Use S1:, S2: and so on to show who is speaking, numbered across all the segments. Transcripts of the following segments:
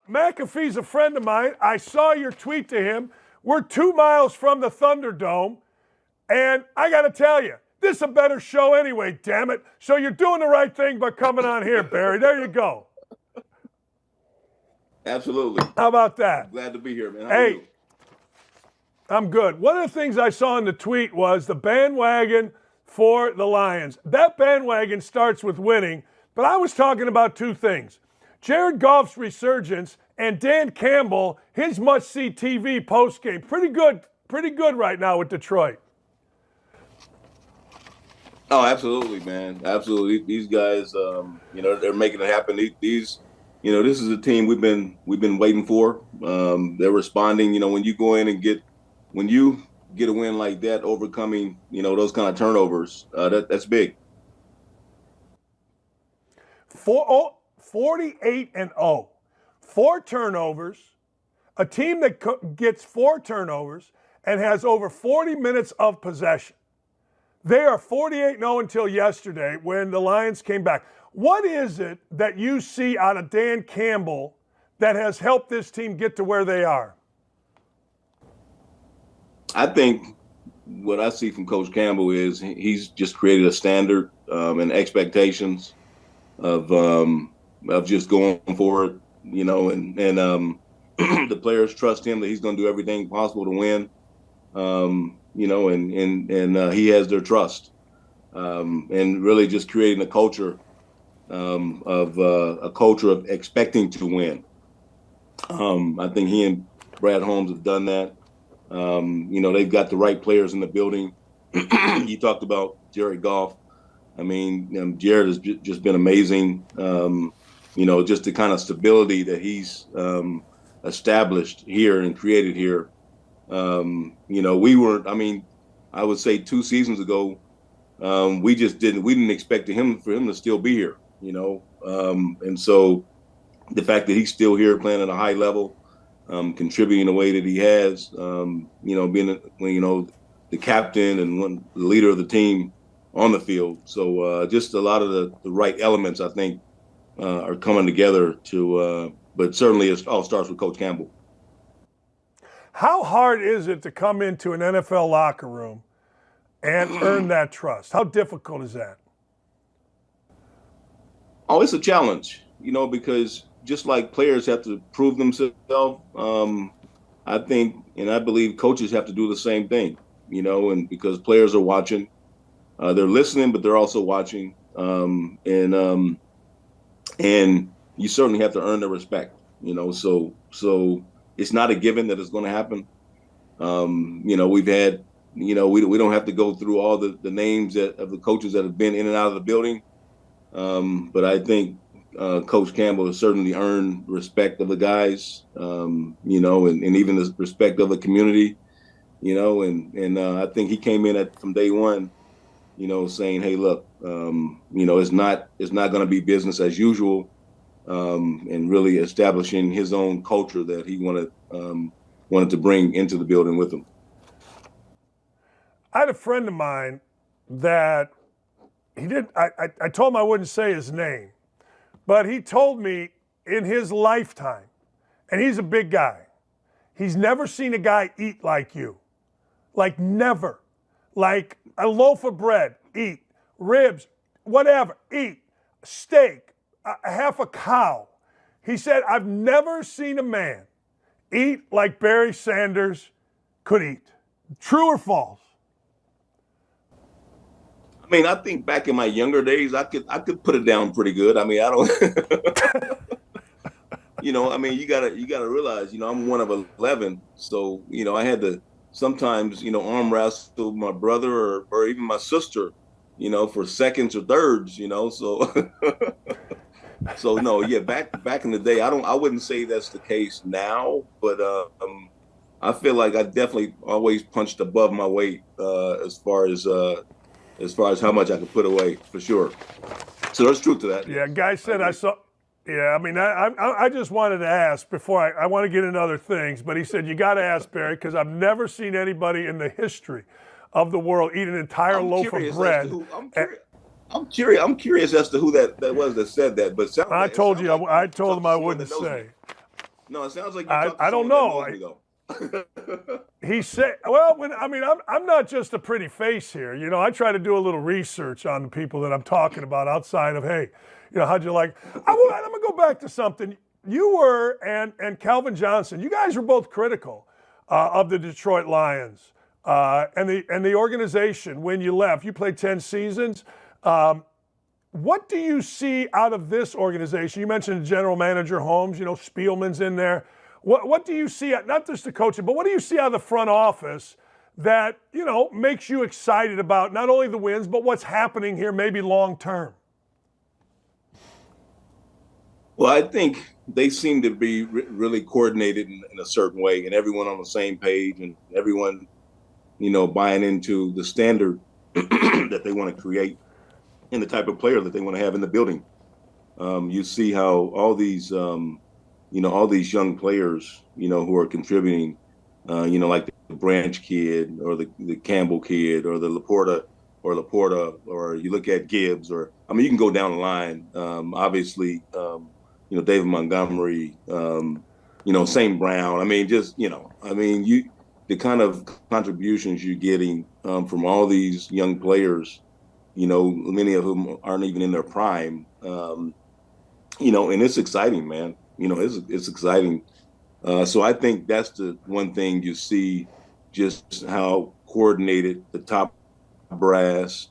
S1: McAfee's a friend of mine. I saw your tweet to him. We're 2 miles from the Thunderdome, and I got to tell you, this is a better show anyway, damn it. So you're doing the right thing by coming on here, Barry. There you go.
S2: Absolutely.
S1: How about that?
S2: Glad to be here, man. How
S1: Hey,
S2: are you?
S1: I'm good. One of the things I saw in the tweet was the bandwagon for the Lions. That bandwagon starts with winning, but I was talking about two things. Jared Goff's resurgence and Dan Campbell, his must-see TV postgame. Pretty good right now with Detroit.
S2: Oh, absolutely, man. Absolutely. These guys, they're making it happen. These, this is a team we've been waiting for. They're responding. When you go in and when you get a win like that, overcoming, those kind of turnovers, that's big.
S1: 48-0, 4 turnovers, a team that gets 4 turnovers and has over 40 minutes of possession. They are 48-0 until yesterday when the Lions came back. What is it that you see out of Dan Campbell that has helped this team get to where they are?
S2: I think what I see from Coach Campbell is he's just created a standard and expectations of just going for it, and the players trust him that he's going to do everything possible to win, and he has their trust, and really just creating a culture of expecting to win. I think he and Brad Holmes have done that. They've got the right players in the building. You talked about Jared Goff. I mean, Jared has just been amazing. Just the kind of stability that he's established here and created here. I would say 2 seasons ago, we didn't expect for him to still be here, and so the fact that he's still here playing at a high level, contributing the way that he has, being, the captain and the leader of the team on the field. So just a lot of the right elements, I think, are coming together but certainly it all starts with Coach Campbell.
S1: How hard is it to come into an NFL locker room and earn that trust? How difficult is that?
S2: Oh, it's a challenge, because just like players have to prove themselves, I think and I believe coaches have to do the same thing, and because players are watching, they're listening, but they're also watching, and you certainly have to earn their respect, so it's not a given that it's going to happen. We've had, we don't have to go through all the names of the coaches that have been in and out of the building. But I think Coach Campbell has certainly earned respect of the guys, and even the respect of the community, and I think he came in from day one, saying, hey, look, it's not going to be business as usual. And really establishing his own culture that he wanted to bring into the building with him.
S1: I had a friend of mine that I told him I wouldn't say his name, but he told me in his lifetime, and he's a big guy, he's never seen a guy eat like you. Like never. Like a loaf of bread, eat. Ribs, whatever, eat. Steak. Half a cow. He said, I've never seen a man eat like Barry Sanders could eat. True or false?
S2: I mean, I think back in my younger days, I could put it down pretty good. I mean, I don't, you gotta realize, I'm one of 11. So, I had to sometimes, arm wrestle my brother or even my sister, for seconds or thirds, so. So no, yeah, back in the day, I wouldn't say that's the case now, but I feel like I definitely always punched above my weight as far as how much I could put away, for sure. So there's truth to that.
S1: Yeah, guy said I saw. Yeah, I mean, I just wanted to ask before I want to get into other things, but he said you got to ask Barry because I've never seen anybody in the history of the world eat an entire loaf of bread.
S2: I'm curious as to who that was that said that. But
S1: I told him I wouldn't say.
S2: No, it sounds like you talked to
S1: I don't
S2: someone that
S1: know.
S2: knows me though.
S1: He said, well, I'm not just a pretty face here. You know, I try to do a little research on the people that I'm talking about outside of, hey, you know, how'd you like? I'm going to go back to something. You were, and Calvin Johnson, you guys were both critical of the Detroit Lions and the organization when you left. You played 10 seasons. What do you see out of this organization? You mentioned General Manager Holmes, you know, Spielman's in there. What do you see, not just the coaching, but what do you see out of the front office that, you know, makes you excited about not only the wins, but what's happening here maybe long term?
S2: Well, I think they seem to be really coordinated in a certain way, and everyone on the same page, and everyone, you know, buying into the standard that they want to create and the type of player that they want to have in the building. You see how all these you know, all these young players, you know, who are contributing, you know, like the Branch kid or the Campbell kid or the Laporta, or you look at Gibbs, or, I mean, you can go down the line. Obviously, you know, David Montgomery, you know, St. Brown. I mean, just, you know, I mean, the kind of contributions you're getting from all these young players, you know, many of whom aren't even in their prime, you know, and it's exciting, man. You know, it's exciting. So I think that's the one thing you see, just how coordinated the top brass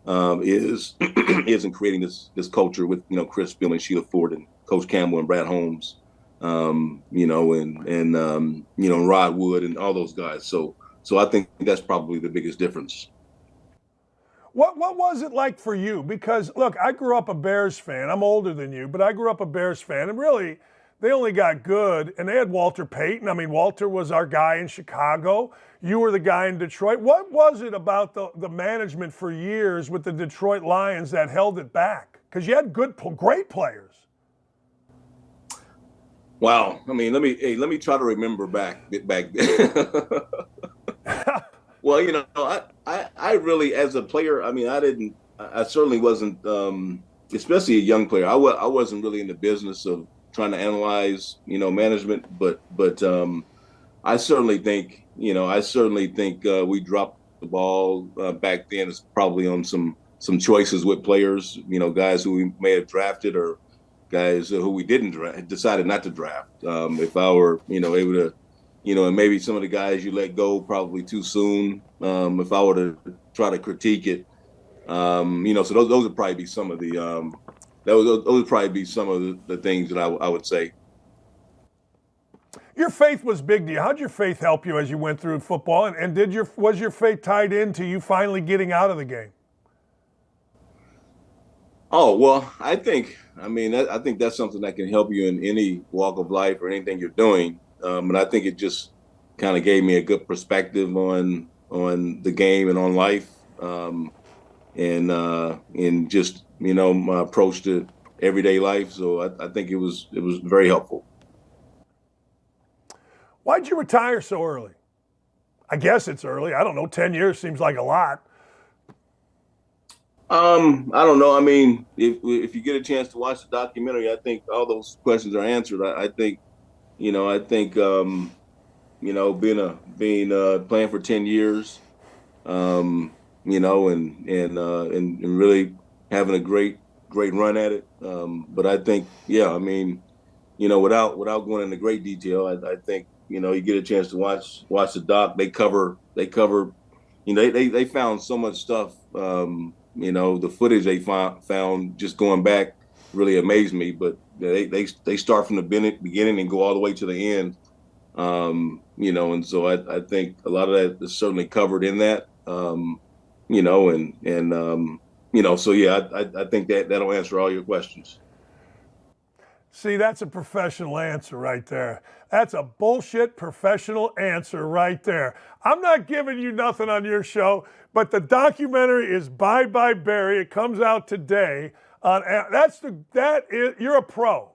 S2: is in creating this culture with, you know, Chris Spielman, Sheila Ford, and Coach Campbell and Brad Holmes, you know, and you know, Rod Wood and all those guys. So I think that's probably the biggest difference.
S1: What was it like for you? Because, look, I grew up a Bears fan. I'm older than you, but I grew up a Bears fan. And really, they only got good, and they had Walter Payton. I mean, Walter was our guy in Chicago. You were the guy in Detroit. What was it about the management for years with the Detroit Lions that held it back? Because you had great players.
S2: Wow. I mean, let me try to remember back then. Well, you know, I really, as a player, I mean, I certainly wasn't, especially a young player. I wasn't really in the business of trying to analyze, you know, management, but I certainly think, you know, we dropped the ball back then. It's probably on some choices with players, you know, guys who we may have drafted or guys who we decided not to draft. If I were, you know, able to, you know, and maybe some of the guys you let go probably too soon. If I were to try to critique it, you know, so those would probably be some of the those would probably be some of the things that I would say.
S1: Your faith was big to you. How'd your faith help you as you went through football? And was your faith tied into you finally getting out of the game?
S2: Oh, well, I think that's something that can help you in any walk of life or anything you're doing. And I think it just kind of gave me a good perspective on the game and on life, and just, you know, my approach to everyday life. So I think it was very helpful.
S1: Why'd you retire so early? I guess it's early. I don't know. 10 years seems like a lot.
S2: I don't know. I mean, if you get a chance to watch the documentary, I think all those questions are answered. I think, you know, you know, being playing for 10 years, you know, and really having a great run at it. But I think, yeah, I mean, you know, without going into great detail, I think, you know, you get a chance to watch the doc. They cover, you know, they found so much stuff. You know, the footage they found just going back really amazed me. But they start from the beginning and go all the way to the end. You know, and so I think a lot of that is certainly covered in that. You know, and you know, so yeah, I think that'll answer all your questions.
S1: See, that's a professional answer right there. That's a bullshit professional answer right there. I'm not giving you nothing on your show, but the documentary is Bye Bye Barry. It comes out today. You're a pro.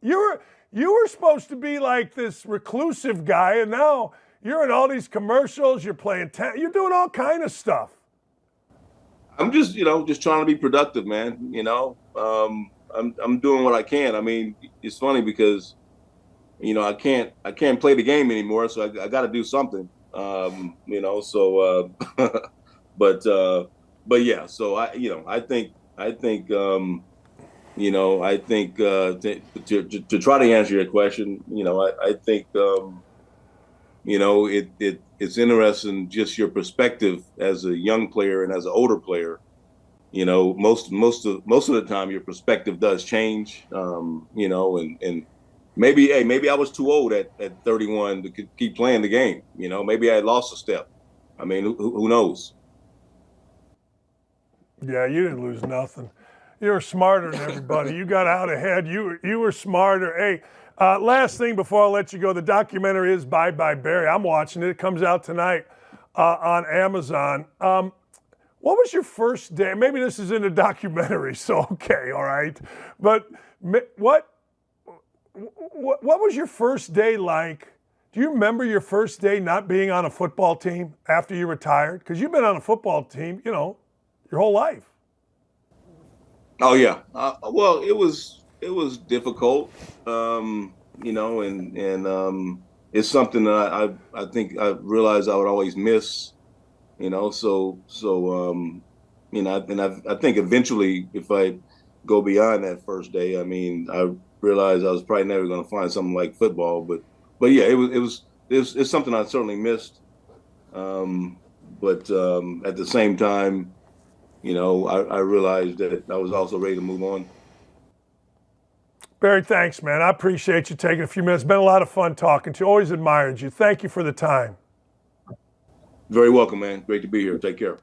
S1: You were supposed to be like this reclusive guy, and now you're in all these commercials. You're playing you're doing all kind of stuff.
S2: I'm just, you know, just trying to be productive, man. You know, I'm doing what I can. I mean, it's funny because, I can't play the game anymore, so I got to do something. So but but yeah, so I think to try to answer your question, I think it's interesting just your perspective as a young player and as an older player. Most of the time your perspective does change. And maybe I was too old at 31 to keep playing the game. Maybe I lost a step. I mean, who knows?
S1: Yeah, you didn't lose nothing. You were smarter than everybody. You got out ahead. You were smarter. Hey, last thing before I let you go, the documentary is Bye Bye Barry. I'm watching it. It comes out tonight on Amazon. What was your first day? Maybe this is in a documentary, so okay, all right. But what was your first day like? Do you remember your first day not being on a football team after you retired? Because you've been on a football team, your whole life.
S2: Oh yeah. Well, it was difficult, and it's something that I think I realized I would always miss, I think eventually if I go beyond that first day, I mean, I realized I was probably never going to find something like football, but yeah, it's something I certainly missed. But at the same time, I realized that I was also ready to move on.
S1: Barry, thanks, man. I appreciate you taking a few minutes. It's been a lot of fun talking to you. Always admired you. Thank you for the time.
S2: Very welcome, man. Great to be here. Take care.